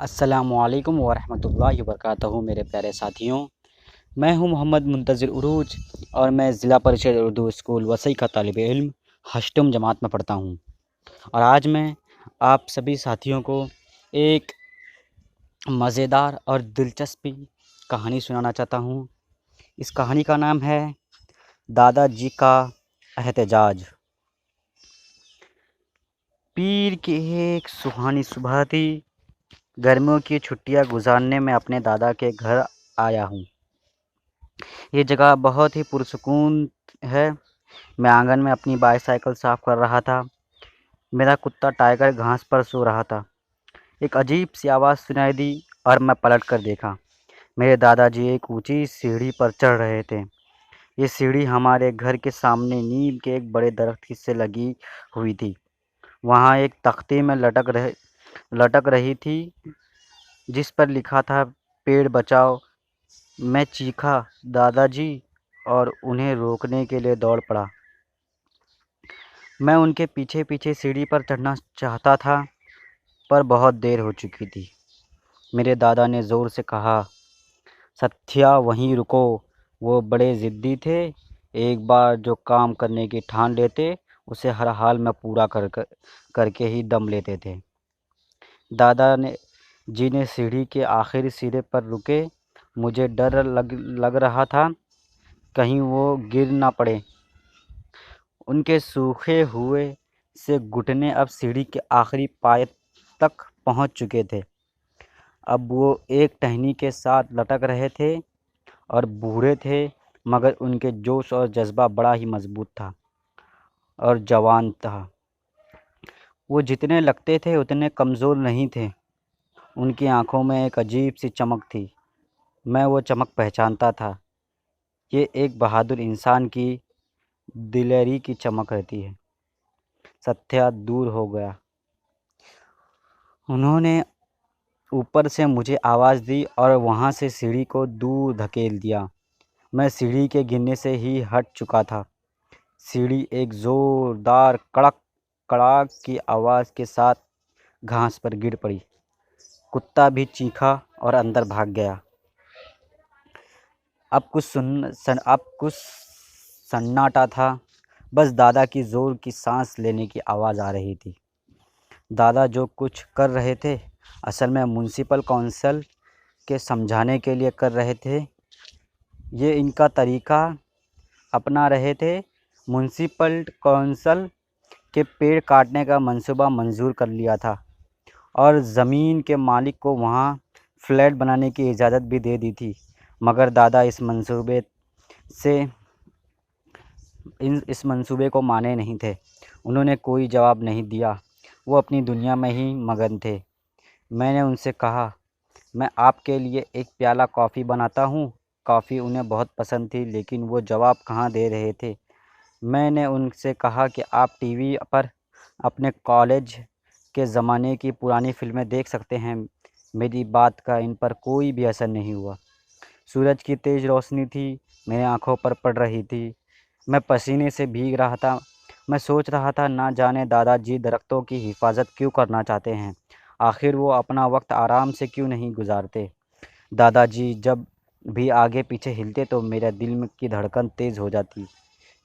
अस्सलामुअलैकुम वरहमतुल्लाहि वबरकातुहू। मेरे प्यारे साथियों, मैं हूं मोहम्मद मुंतज़िर उरूज और मैं ज़िला परिषद उर्दू स्कूल वसई का तालिब इल्म हश्तम जमात में पढ़ता हूं। और आज मैं आप सभी साथियों को एक मज़ेदार और दिलचस्पी कहानी सुनाना चाहता हूं। इस कहानी का नाम है दादाजी का एहतजाज। पीर की एक सुहानी सुबह थी। गर्मियों की छुट्टियां गुजारने में अपने दादा के घर आया हूँ। ये जगह बहुत ही पुरसुकून है। मैं आंगन में अपनी बाईसाइकिल साफ कर रहा था। मेरा कुत्ता टाइगर घास पर सो रहा था। एक अजीब सी आवाज़ सुनाई दी और मैं पलट कर देखा। मेरे दादाजी एक ऊंची सीढ़ी पर चढ़ रहे थे। ये सीढ़ी हमारे घर के सामने नीम के एक बड़े दरख्त से लगी हुई थी। वहाँ एक तख्ते में लटक रही थी जिस पर लिखा था, पेड़ बचाओ। मैं चीखा, दादाजी, और उन्हें रोकने के लिए दौड़ पड़ा। मैं उनके पीछे पीछे सीढ़ी पर चढ़ना चाहता था, पर बहुत देर हो चुकी थी। मेरे दादा ने ज़ोर से कहा, सत्या वहीं रुको। वो बड़े ज़िद्दी थे। एक बार जो काम करने की ठान लेते उसे हर हाल में पूरा करके ही दम लेते थे। दादा ने जी ने सीढ़ी के आखिरी सिरे पर रुके। मुझे डर लग रहा था कहीं वो गिर ना पड़े। उनके सूखे हुए से घुटने अब सीढ़ी के आखिरी पाए तक पहुंच चुके थे। अब वो एक टहनी के साथ लटक रहे थे और बूढ़े थे, मगर उनके जोश और जज्बा बड़ा ही मजबूत था और जवान था। वो जितने लगते थे उतने कमज़ोर नहीं थे। उनकी आंखों में एक अजीब सी चमक थी। मैं वो चमक पहचानता था। ये एक बहादुर इंसान की दिलेरी की चमक रहती है। सत्या दूर हो गया। उन्होंने ऊपर से मुझे आवाज़ दी और वहाँ से सीढ़ी को दूर धकेल दिया। मैं सीढ़ी के गिरने से ही हट चुका था। सीढ़ी एक ज़ोरदार कड़क कड़ाक की आवाज़ के साथ घास पर गिर पड़ी। कुत्ता भी चीखा और अंदर भाग गया। अब कुछ सन्नाटा था। बस दादा की ज़ोर की सांस लेने की आवाज़ आ रही थी। दादा जो कुछ कर रहे थे असल में म्युनिसिपल काउंसिल के समझाने के लिए कर रहे थे। ये इनका तरीका अपना रहे थे। म्युनिसिपल काउंसिल के पेड़ काटने का मंसूबा मंजूर कर लिया था और ज़मीन के मालिक को वहाँ फ्लैट बनाने की इजाज़त भी दे दी थी। मगर दादा इस मंसूबे को माने नहीं थे। उन्होंने कोई जवाब नहीं दिया। वो अपनी दुनिया में ही मगन थे। मैंने उनसे कहा, मैं आपके लिए एक प्याला कॉफ़ी बनाता हूँ। कॉफ़ी उन्हें बहुत पसंद थी, लेकिन वो जवाब कहाँ दे रहे थे। मैंने उनसे कहा कि आप टीवी पर अपने कॉलेज के ज़माने की पुरानी फ़िल्में देख सकते हैं। मेरी बात का इन पर कोई भी असर नहीं हुआ। सूरज की तेज़ रोशनी थी, मेरी आंखों पर पड़ रही थी। मैं पसीने से भीग रहा था। मैं सोच रहा था, ना जाने दादाजी दरख्तों की हिफाजत क्यों करना चाहते हैं। आखिर वो अपना वक्त आराम से क्यों नहीं गुजारते। दादाजी जब भी आगे पीछे हिलते तो मेरे दिल में की धड़कन तेज़ हो जाती।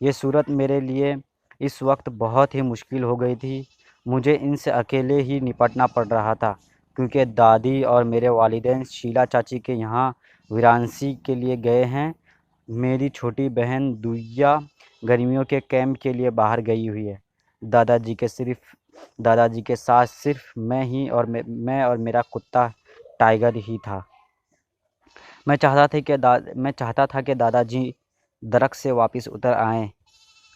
ये सूरत मेरे लिए इस वक्त बहुत ही मुश्किल हो गई थी। मुझे इनसे अकेले ही निपटना पड़ रहा था, क्योंकि दादी और मेरे वालिदैन शीला चाची के यहाँ वाराणसी के लिए गए हैं। मेरी छोटी बहन दुइया गर्मियों के कैंप के लिए बाहर गई हुई है। दादाजी के साथ सिर्फ मैं और मेरा कुत्ता टाइगर ही था। मैं चाहता था कि दादाजी दरख्त से वापस उतर आएं।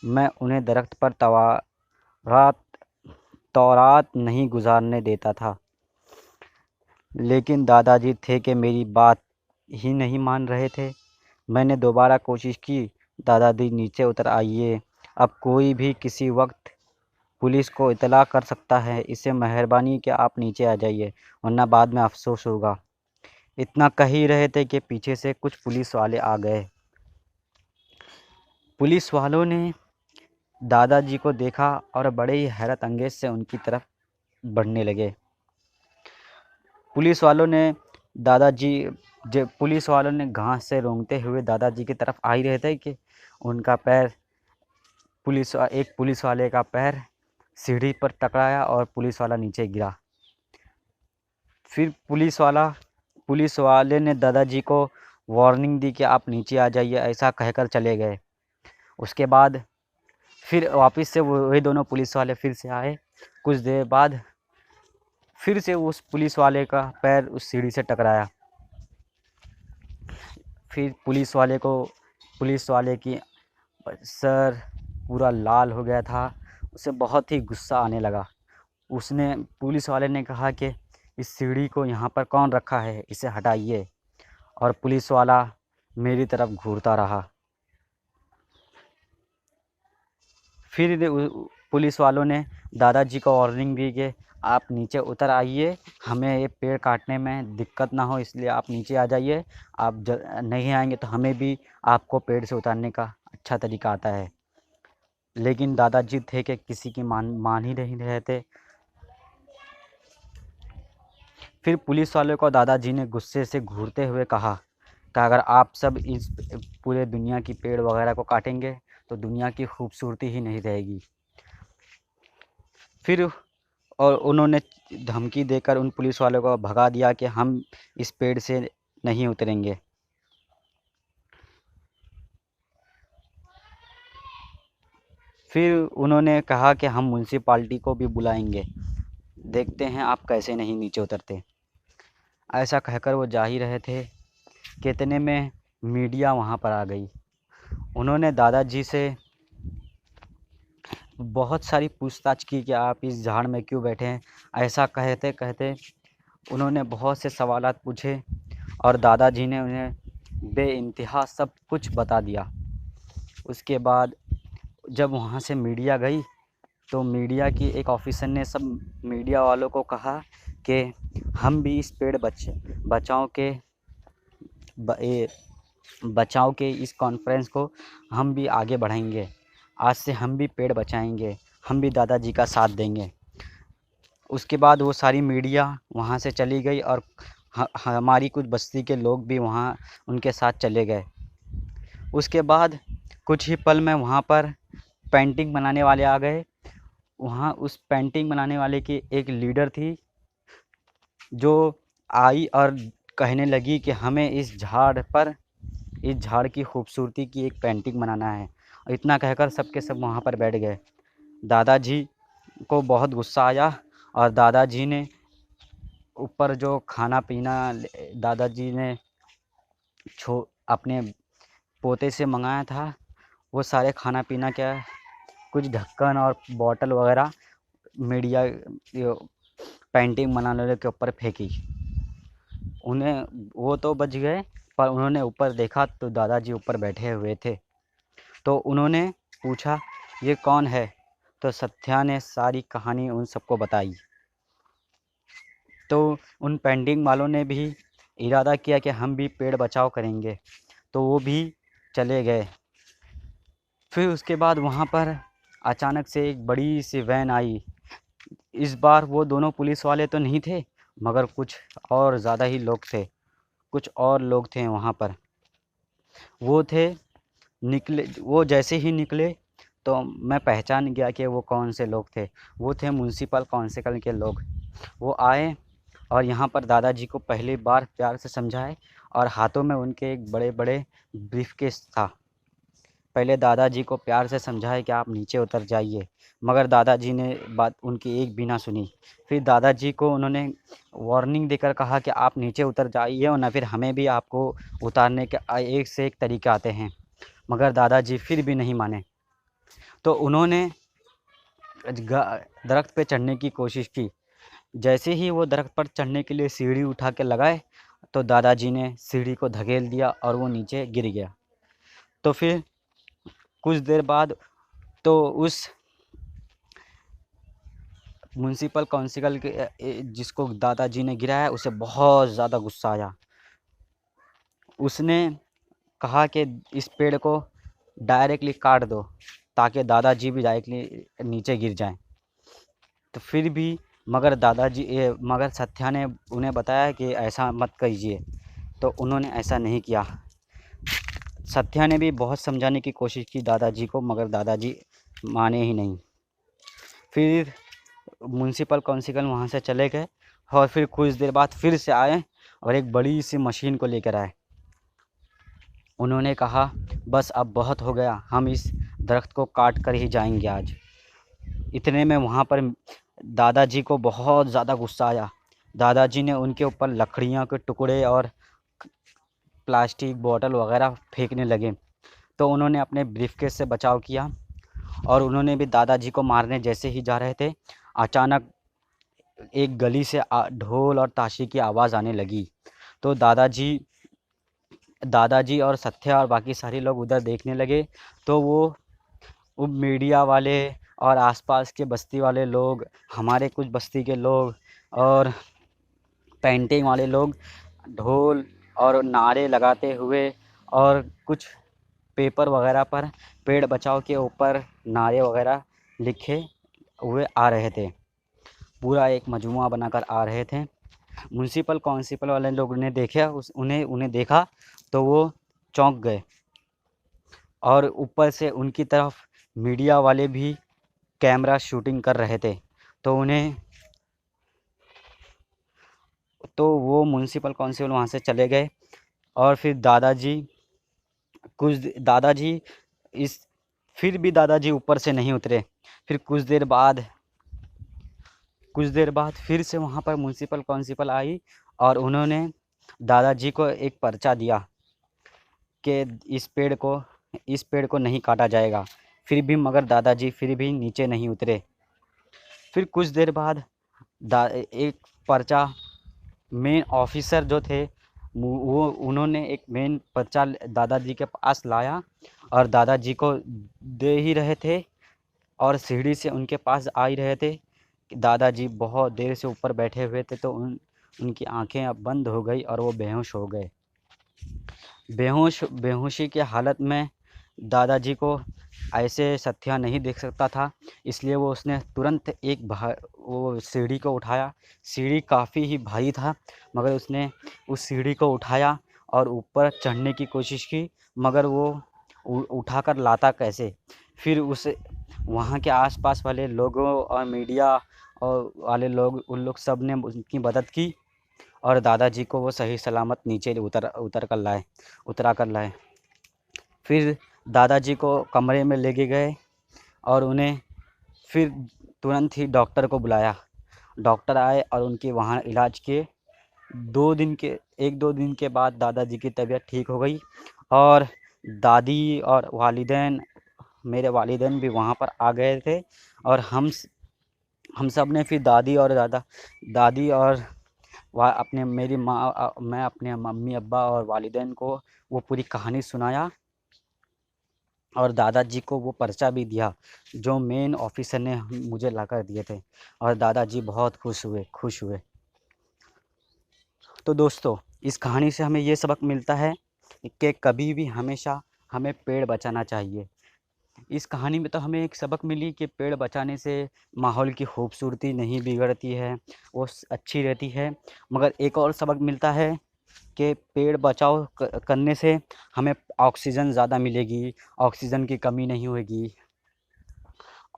मैं उन्हें दरख्त पर तौरात तौरात नहीं गुजारने देता था, लेकिन दादाजी थे कि मेरी बात ही नहीं मान रहे थे। मैंने दोबारा कोशिश की, दादाजी नीचे उतर आइए। अब कोई भी किसी वक्त पुलिस को इत्तला कर सकता है। इससे मेहरबानी कि आप नीचे आ जाइए, वरना बाद में अफसोस होगा। इतना कह ही रहे थे कि पीछे से कुछ पुलिस वाले आ गए। पुलिस वालों ने दादाजी को देखा और बड़े ही हैरत अंगेज से उनकी तरफ बढ़ने लगे। पुलिस वालों ने दादाजी जब पुलिस वालों ने घास से रेंगते हुए दादाजी की तरफ आ ही रहे थे कि उनका पैर एक पुलिस वाले का पैर सीढ़ी पर टकराया और पुलिस वाला नीचे गिरा। फिर पुलिस वाले ने दादाजी को वार्निंग दी कि आप नीचे आ जाइए, ऐसा कहकर चले गए। उसके बाद फिर वापस से वही दोनों पुलिस वाले फिर से आए। कुछ देर बाद फिर से उस पुलिस वाले का पैर उस सीढ़ी से टकराया। फिर पुलिस वाले की सर पूरा लाल हो गया था। उसे बहुत ही गुस्सा आने लगा। पुलिस वाले ने कहा कि इस सीढ़ी को यहाँ पर कौन रखा है, इसे हटाइए। और पुलिस वाला मेरी तरफ घूरता रहा। फिर पुलिस वालों ने दादाजी को वार्निंग दी कि आप नीचे उतर आइए, हमें ये पेड़ काटने में दिक्कत ना हो, इसलिए आप नीचे आ जाइए। आप नहीं आएंगे तो हमें भी आपको पेड़ से उतारने का अच्छा तरीका आता है। लेकिन दादाजी थे कि किसी की मान ही नहीं रहे थे। फिर पुलिस वालों को दादाजी ने गुस्से से घूरते हुए कहा कि अगर आप सब इस पूरे दुनिया की पेड़ वगैरह को काटेंगे तो दुनिया की खूबसूरती ही नहीं रहेगी। फिर और उन्होंने धमकी देकर उन पुलिस वालों को भगा दिया कि हम इस पेड़ से नहीं उतरेंगे। फिर उन्होंने कहा कि हम म्युनिसिपालिटी को भी बुलाएंगे, देखते हैं आप कैसे नहीं नीचे उतरते। ऐसा कहकर वो जा ही रहे थे कि इतने में मीडिया वहाँ पर आ गई। उन्होंने दादाजी से बहुत सारी पूछताछ की कि आप इस झाड़ में क्यों बैठे हैं। ऐसा कहते कहते उन्होंने बहुत से सवालात पूछे और दादाजी ने उन्हें बेइंतहा सब कुछ बता दिया। उसके बाद जब वहाँ से मीडिया गई तो मीडिया की एक ऑफिसर ने सब मीडिया वालों को कहा कि हम भी इस पेड़ बचाओ के इस कॉन्फ्रेंस को हम भी आगे बढ़ाएंगे। आज से हम भी पेड़ बचाएंगे, हम भी दादाजी का साथ देंगे। उसके बाद वो सारी मीडिया वहाँ से चली गई और हमारी कुछ बस्ती के लोग भी वहाँ उनके साथ चले गए। उसके बाद कुछ ही पल में वहाँ पर पेंटिंग बनाने वाले आ गए। वहाँ उस पेंटिंग बनाने वाले की एक लीडर थी जो आई और कहने लगी कि हमें इस झाड़ की खूबसूरती की एक पेंटिंग बनाना है। इतना कहकर सब के सब वहाँ पर बैठ गए। दादाजी को बहुत गुस्सा आया और दादाजी ने ऊपर जो खाना पीना दादाजी ने अपने पोते से मंगाया था, वो सारे खाना पीना क्या कुछ ढक्कन और बॉटल वगैरह मीडिया पेंटिंग बनाने वाले के ऊपर फेंकी। वो तो बच गए, पर उन्होंने ऊपर देखा तो दादाजी ऊपर बैठे हुए थे। तो उन्होंने पूछा ये कौन है, तो सत्या ने सारी कहानी उन सबको बताई। तो उन पेंटिंग वालों ने भी इरादा किया कि हम भी पेड़ बचाओ करेंगे, तो वो भी चले गए। फिर उसके बाद वहाँ पर अचानक से एक बड़ी सी वैन आई। इस बार वो दोनों पुलिस वाले तो नहीं थे, मगर कुछ और ज़्यादा ही लोग थे। कुछ और लोग थे वहाँ पर। वो जैसे ही निकले तो मैं पहचान गया कि वो कौन से लोग थे। वो थे म्युनिसिपल काउंसिल के लोग। वो आए और यहाँ पर दादाजी को पहली बार प्यार से समझाए और हाथों में उनके एक बड़े बड़े ब्रीफकेस था। पहले दादाजी को प्यार से समझाए कि आप नीचे उतर जाइए, मगर दादाजी ने बात उनकी एक भी ना सुनी। फिर दादाजी को उन्होंने वार्निंग देकर कहा कि आप नीचे उतर जाइए और ना फिर हमें भी आपको उतारने के एक से एक तरीके आते हैं। मगर दादाजी फिर भी नहीं माने। तो उन्होंने दरख्त पे चढ़ने की कोशिश की। जैसे ही वो दरख्त पर चढ़ने के लिए सीढ़ी उठा के लगाए तो दादाजी ने सीढ़ी को धकेल दिया और वो नीचे गिर गया। तो फिर कुछ देर बाद तो उस म्युनिसिपल काउंसिल के जिसको दादाजी ने गिराया उसे बहुत ज़्यादा गुस्सा आया। उसने कहा कि इस पेड़ को डायरेक्टली काट दो ताकि दादाजी भी डायरेक्टली नीचे गिर जाएं। तो फिर भी मगर सत्या ने उन्हें बताया कि ऐसा मत कीजिए, तो उन्होंने ऐसा नहीं किया। सत्या ने भी बहुत समझाने की कोशिश की दादाजी को, मगर दादाजी माने ही नहीं। फिर म्युनिसिपल काउंसिल वहाँ से चले गए और फिर कुछ देर बाद फिर से आए और एक बड़ी सी मशीन को लेकर आए। उन्होंने कहा बस अब बहुत हो गया, हम इस दरख्त को काट कर ही जाएंगे आज। इतने में वहाँ पर दादाजी को बहुत ज़्यादा गुस्सा आया। दादाजी ने उनके ऊपर लकड़ियों के टुकड़े और प्लास्टिक बोतल वगैरह फेंकने लगे। तो उन्होंने अपने ब्रीफकेस से बचाव किया और उन्होंने भी दादाजी को मारने जैसे ही जा रहे थे, अचानक एक गली से ढोल और ताशी की आवाज़ आने लगी। तो दादाजी और सत्या और बाकी सारे लोग उधर देखने लगे। तो वो मीडिया वाले और आसपास के बस्ती वाले लोग, हमारे कुछ बस्ती के लोग और पेंटिंग वाले लोग ढोल और नारे लगाते हुए और कुछ पेपर वगैरह पर पेड़ बचाओ के ऊपर नारे वगैरह लिखे हुए आ रहे थे। पूरा एक मजमुआ बनाकर आ रहे थे। म्युनिसिपल काउंसिल वाले लोगों ने देखा उन्हें देखा तो वो चौंक गए और ऊपर से उनकी तरफ मीडिया वाले भी कैमरा शूटिंग कर रहे थे। तो वो म्युनिसिपल काउंसिल वहाँ से चले गए और फिर दादाजी ऊपर से नहीं उतरे। फिर कुछ देर बाद फिर से वहाँ पर म्युनिसिपल काउंसिल आई और उन्होंने दादाजी को एक पर्चा दिया कि इस पेड़ को नहीं काटा जाएगा। मगर दादाजी फिर भी नीचे नहीं उतरे। फिर कुछ देर बाद एक पर्चा मेन ऑफिसर जो थे वो उन्होंने एक मेन पर्चा दादाजी के पास लाया और दादाजी को दे ही रहे थे और सीढ़ी से उनके पास आ ही रहे थे। दादाजी बहुत देर से ऊपर बैठे हुए थे तो उनकी आंखें अब बंद हो गई और वो बेहोश हो गए। बेहोशी की हालत में दादाजी को ऐसे सत्या नहीं देख सकता था, इसलिए उसने तुरंत वो सीढ़ी को उठाया। सीढ़ी काफ़ी ही भारी था, मगर उसने उस सीढ़ी को उठाया और ऊपर चढ़ने की कोशिश की, मगर वो उठाकर लाता कैसे। फिर वहाँ के आसपास वाले लोगों और मीडिया और वाले लोग उन लोग सब ने उनकी मदद की और दादाजी को वो सही सलामत नीचे उतरा कर लाए। फिर दादाजी को कमरे में लेके गए और उन्हें फिर तुरंत ही डॉक्टर को बुलाया। डॉक्टर आए और उनके वहाँ इलाज किए। 1-2 दिन के बाद दादाजी की तबीयत ठीक हो गई और दादी और मेरे वालिदैन भी वहाँ पर आ गए थे और हम सब ने फिर दादी और मैं अपने मम्मी अब्बा और वालिदैन को वो पूरी कहानी सुनाया और दादाजी को वो पर्चा भी दिया जो मेन ऑफिसर ने मुझे लाकर दिए थे और दादाजी बहुत खुश हुए। तो दोस्तों, इस कहानी से हमें ये सबक मिलता है कि कभी भी हमेशा हमें पेड़ बचाना चाहिए। इस कहानी में तो हमें एक सबक मिली कि पेड़ बचाने से माहौल की खूबसूरती नहीं बिगड़ती है, वो अच्छी रहती है। मगर एक और सबक मिलता है कि पेड़ बचाव करने से हमें ऑक्सीजन ज़्यादा मिलेगी, ऑक्सीजन की कमी नहीं होगी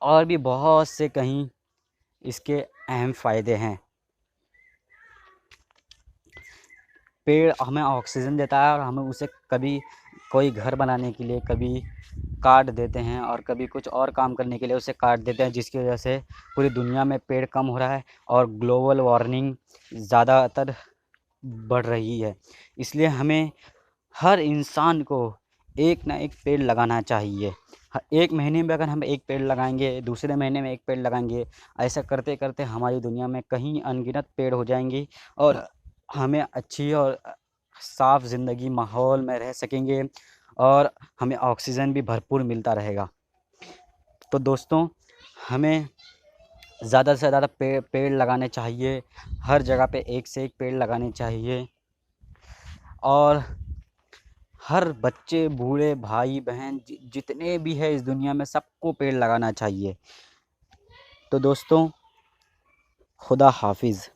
और भी बहुत से कहीं इसके अहम फ़ायदे हैं। पेड़ हमें ऑक्सीजन देता है और हमें उसे कभी कोई घर बनाने के लिए कभी काट देते हैं और कभी कुछ और काम करने के लिए उसे काट देते हैं, जिसकी वजह से पूरी दुनिया में पेड़ कम हो रहा है और ग्लोबल वार्मिंग ज़्यादातर बढ़ रही है। इसलिए हमें हर इंसान को एक ना एक पेड़ लगाना चाहिए। एक महीने में अगर हम एक पेड़ लगाएंगे, दूसरे महीने में एक पेड़ लगाएंगे, ऐसा करते करते हमारी दुनिया में कहीं अनगिनत पेड़ हो जाएंगी और हमें अच्छी और साफ़ ज़िंदगी माहौल में रह सकेंगे और हमें ऑक्सीजन भी भरपूर मिलता रहेगा। तो दोस्तों, हमें ज़्यादा से ज़्यादा पेड़ लगाने चाहिए। हर जगह पे एक से एक पेड़ लगाने चाहिए और हर बच्चे, बूढ़े, भाई बहन जितने भी है इस दुनिया में सबको पेड़ लगाना चाहिए। तो दोस्तों, खुदा हाफिज़।